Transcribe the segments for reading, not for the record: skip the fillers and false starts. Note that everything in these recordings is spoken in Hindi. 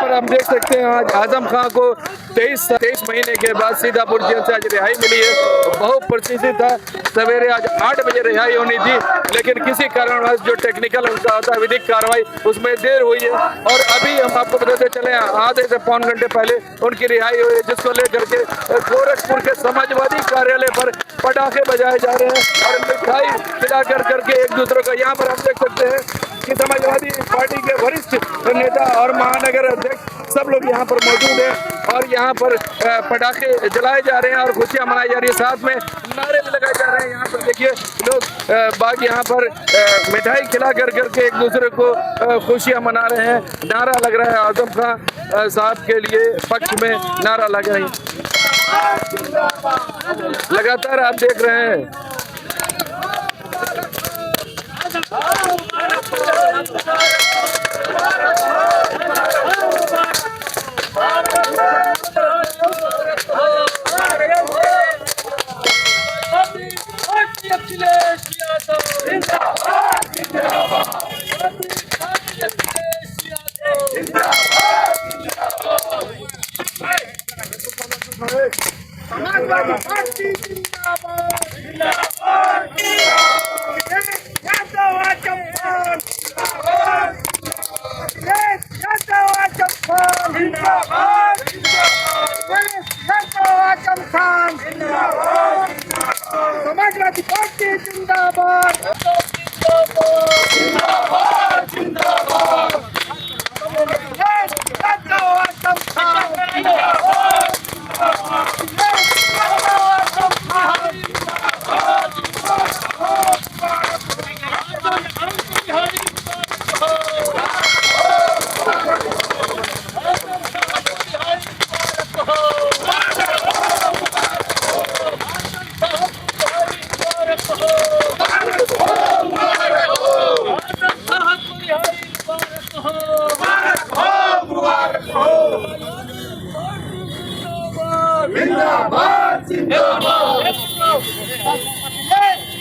पर हम देख सकते हैं आज आजम खां को 23 महीने के बाद सीतापुर जेल से आज रिहाई मिली है। बहुत प्रतीक्षित था, सवेरे आज 8 बजे रिहाई होनी थी, लेकिन किसी कारणवश जो टेक्निकल उनका होता है विधिक कार्रवाई, उसमें देर हुई है। और अभी हम आपको बताते चले आधे से पौन घंटे पहले उनकी रिहाई हुई है, जिसको लेकर के गोरखपुर के समाजवादी कार्यालय पर पटाखे बजाए जा रहे हैं और मिठाई खिला कर करके एक दूसरे को। यहाँ पर आप देख सकते हैं कि समाजवादी पार्टी के वरिष्ठ नेता और महानगर अध्यक्ष सब लोग यहाँ पर मौजूद हैं और यहाँ पर पटाखे जलाए जा रहे हैं और खुशियाँ मनाई जा रही है। साथ में नारे भी लगाए जा रहे हैं। यहाँ पर देखिए लोग बाग यहाँ पर मिठाई खिला कर करके एक दूसरे को खुशियाँ मना रहे हैं। नारा लग रहा है आजम खां साहब के लिए पक्ष में नारा लग रही लगातार आप देख रहे हैं। समाजवादी पार्टी जिंदाबाद जिंदाबाद यादव आजम खान यादव आजम खान जिंदाबाद यादव आजम खान जिंदाबाद समाजवादी पार्टी जिंदाबाद जिंदाबाद जिंदाबाद यादव आजम खान जिंदाबाद जिंदाबाद जिंदाबाद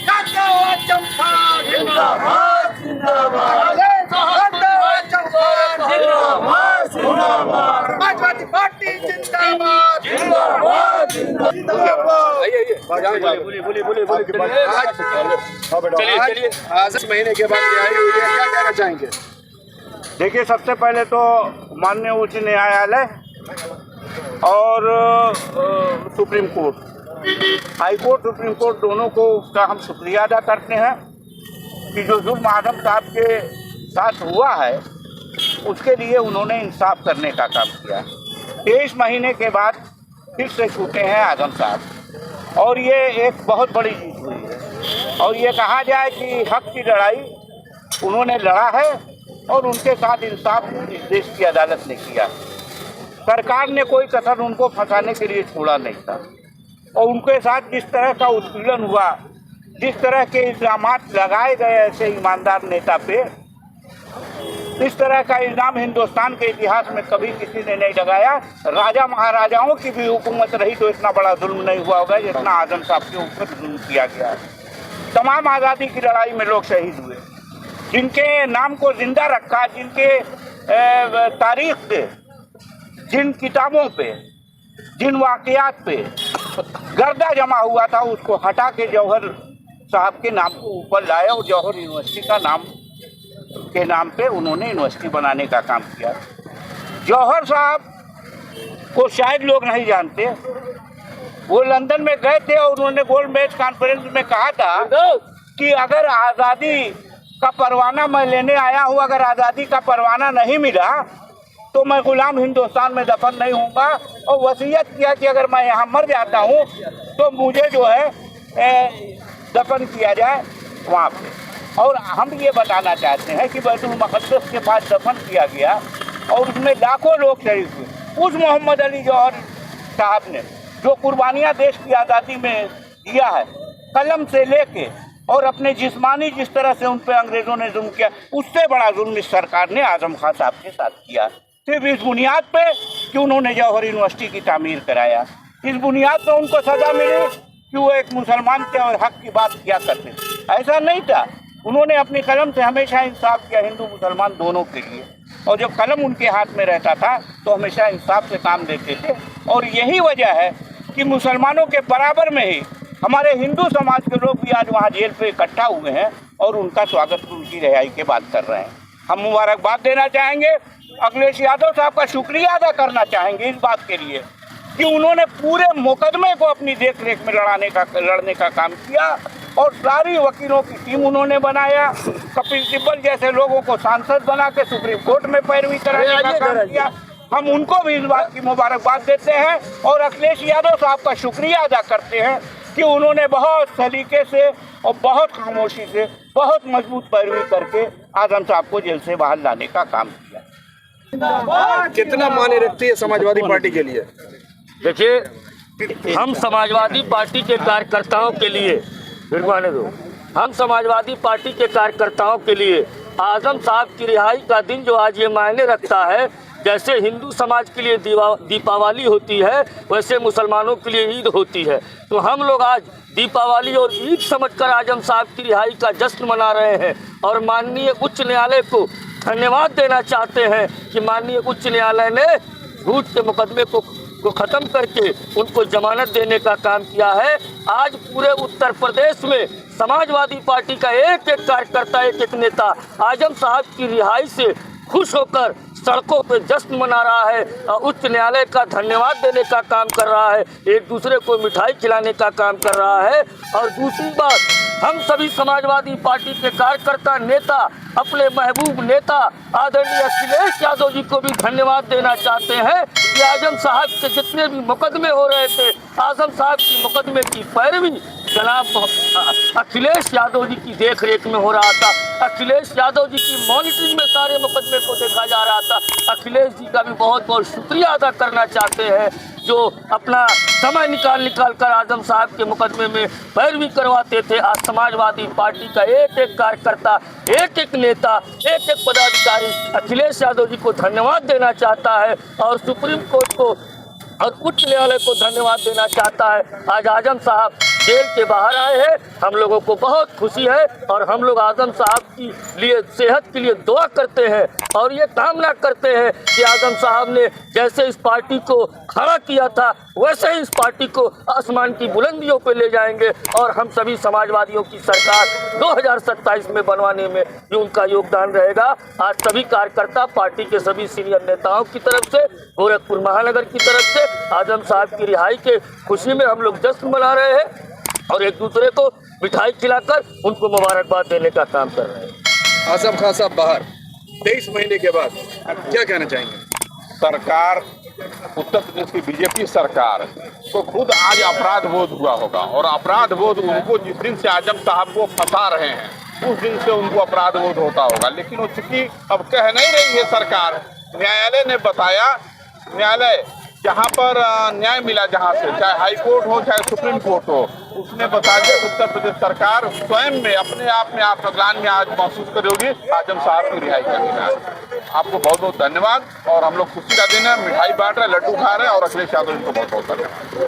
यादव आजम खान जिंदाबाद जिंदाबाद यादव आजम खान जिंदाबाद जिंदाबाद समाजवादी पार्टी जिंदाबाद जिंदाबाद जिंदाबाद। चलिए आज इस महीने के बाद रिहाई हुई है, क्या कहना चाहेंगे? देखिए, सबसे पहले तो माननीय उच्च न्यायालय और supreme court, high court, supreme court दोनों को का हम शुक्रिया अदा करते हैं कि जो जुल्म आजम साहब के साथ हुआ है उसके लिए उन्होंने इंसाफ करने का काम किया। 23 महीने के बाद फिर से छूटे हैं आजम साहब और ये एक बहुत बड़ी जीत हुई है। और ये कहा जाए कि हक की लड़ाई उन्होंने लड़ा है और उनके साथ इंसाफ इस देश की अदालत ने किया। सरकार ने कोई कसर उनको फंसाने के लिए छोड़ा नहीं था और उनके साथ जिस तरह का उत्पीड़न हुआ, जिस तरह के इल्ज़ाम लगाए गए ऐसे ईमानदार नेता पे, इस तरह का इल्ज़ाम हिंदुस्तान के इतिहास में कभी किसी ने नहीं लगाया। राजा महाराजाओं की भी हुकूमत रही तो इतना बड़ा जुल्म नहीं हुआ होगा जितना आजम साहब के ऊपर जुल्म किया गया है। तमाम आज़ादी की लड़ाई में लोग शहीद हुए, जिनके नाम को जिंदा रखा, जिनके तारीख पे, जिन किताबों पे, जिन वाक़यात पे गर्दा जमा हुआ था, उसको हटा के जौहर साहब के नाम को ऊपर लाए और जौहर यूनिवर्सिटी का नाम पे उन्होंने यूनिवर्सिटी बनाने का काम किया। जौहर साहब को शायद लोग नहीं जानते, वो लंदन में गए थे और उन्होंने गोलमेज कॉन्फ्रेंस में कहा था कि अगर आज़ादी का परवाना मैं लेने आया हूँ, अगर आज़ादी का परवाना नहीं मिला तो मैं गुलाम हिंदुस्तान में दफन नहीं होऊंगा। और वसीयत किया कि अगर मैं यहाँ मर जाता हूँ तो मुझे जो है दफन किया जाए वहाँ पे। और हम ये बताना चाहते हैं कि बैतुल मुक़द्दस के पास दफन किया गया और उसमें लाखों लोग शहीद हुए। उस मोहम्मद अली जौहर साहब ने जो कुर्बानियाँ देश की आज़ादी में दिया है, कलम से लेके और अपने जिस्मानी जिस तरह से उन पर अंग्रेज़ों ने जुल्म किया, उससे बड़ा जुल्म इस सरकार ने आजम खान साहब के साथ किया। सिर्फ इस बुनियाद पे कि उन्होंने जौहर यूनिवर्सिटी की तामीर कराया, इस बुनियाद पर उनको सज़ा मिली कि वो एक मुसलमान थे और हक की बात किया करते थे। ऐसा नहीं था, उन्होंने अपनी कलम से हमेशा इंसाफ किया हिंदू मुसलमान दोनों के लिए। और जो कलम उनके हाथ में रहता था तो हमेशा इंसाफ से काम देते थे। और यही वजह है कि मुसलमानों के बराबर में ही हमारे हिंदू समाज के लोग भी आज वहाँ जेल पे इकट्ठा हुए हैं और उनका स्वागत उनकी रिहाई के बाद कर रहे हैं। हम मुबारकबाद देना चाहेंगे, अखिलेश यादव साहब का शुक्रिया अदा करना चाहेंगे इस बात के लिए कि उन्होंने पूरे मुकदमे को अपनी देख रेख में लड़ने का काम किया और सारी वकीलों की टीम उन्होंने बनाया। कपिल सिब्बल जैसे लोगों को सांसद बना के सुप्रीम कोर्ट में पैरवी कराने का काम किया। हम उनको भी इस बात की मुबारकबाद देते हैं और अखिलेश यादव साहब का शुक्रिया अदा करते हैं कि उन्होंने बहुत सलीके से और बहुत खामोशी से बहुत मजबूत पैरवी करके आजम साहब को जेल से बाहर लाने का काम किया। कितना मायने रखती है समाजवादी पार्टी के लिए? देखिए, हम समाजवादी पार्टी के कार्यकर्ताओं के लिए हम समाजवादी पार्टी के कार्यकर्ताओं के लिए आजम साहब की रिहाई का दिन जो आज ये मायने रखता है, जैसे हिंदू समाज के लिए दीपावली होती है वैसे मुसलमानों के लिए ईद होती है। तो हम लोग आज दीपावली और ईद समझकर आजम साहब की रिहाई का जश्न मना रहे हैं और माननीय उच्च न्यायालय को धन्यवाद देना चाहते हैं कि माननीय उच्च न्यायालय ने झूठ के मुकदमे को ख़त्म करके उनको जमानत देने का काम किया है। आज पूरे उत्तर प्रदेश में समाजवादी पार्टी का एक एक कार्यकर्ता, एक एक नेता आजम साहब की रिहाई से खुश होकर सड़कों पे जश्न मना रहा है और उच्च न्यायालय का धन्यवाद देने का काम कर रहा है, एक दूसरे को मिठाई खिलाने का काम कर रहा है। और दूसरी बात, हम सभी समाजवादी पार्टी के कार्यकर्ता नेता अपने महबूब नेता आदरणीय अखिलेश यादव जी को भी धन्यवाद देना चाहते हैं कि आजम साहब के जितने भी मुकदमे हो रहे थे, आजम साहब की मुकदमे की पैरवी जनाब अखिलेश यादव जी की देख रेख में हो रहा था। अखिलेश यादव जी की मॉनिटरिंग में सारे मुकदमे को देखा जा रहा था। अखिलेश जी का भी बहुत बहुत शुक्रिया अदा करना चाहते हैं जो अपना समय निकाल कर आजम साहब के मुकदमे में पैरवी करवाते थे। आज समाजवादी पार्टी का एक एक कार्यकर्ता, एक एक नेता, एक एक पदाधिकारी अखिलेश यादव जी को धन्यवाद देना चाहता है और सुप्रीम कोर्ट को और उच्च न्यायालय को धन्यवाद देना चाहता है। आज आजम साहब जेल के बाहर आए हैं, हम लोगों को बहुत खुशी है और हम लोग आजम साहब की लिए सेहत के लिए दुआ करते हैं और ये कामना करते हैं कि आजम साहब ने जैसे इस पार्टी को खड़ा किया था वैसे ही इस पार्टी को आसमान की बुलंदियों पे ले जाएंगे और हम सभी समाजवादियों की सरकार 2027 में बनवाने में भी उनका योगदान रहेगा। आज सभी कार्यकर्ता पार्टी के सभी सीनियर नेताओं की तरफ से, गोरखपुर महानगर की तरफ से आजम साहब की रिहाई के खुशी में हम लोग जश्न मना रहे हैं और एक दूसरे को मिठाई खिलाकर उनको मुबारकबाद देने का काम कर रहे हैं। आजम खान साहब बाहर 23 महीने के बाद क्या कहना चाहेंगे? सरकार, उत्तर प्रदेश की बीजेपी सरकार को खुद आज अपराध बोध हुआ होगा और अपराध बोध उनको जिस दिन से आजम साहब को फंसा रहे हैं उस दिन से उनको अपराध बोध होता होगा। लेकिन वो चूंकि अब कह नहीं रही है सरकार, न्यायालय ने बताया, न्यायालय जहाँ पर न्याय मिला, जहाँ से चाहे हाई कोर्ट हो चाहे सुप्रीम कोर्ट हो, उसने बता दिया उत्तर प्रदेश सरकार स्वयं में अपने आप में आत्मग्लानि में आज महसूस करोगी आजम साहब की रिहाई करने में। आपको बहुत बहुत धन्यवाद और हम लोग खुशी का दिन है, मिठाई बांट रहे, लड्डू खा रहे हैं और अखिलेश यादव जी को बहुत बहुत धन्यवाद।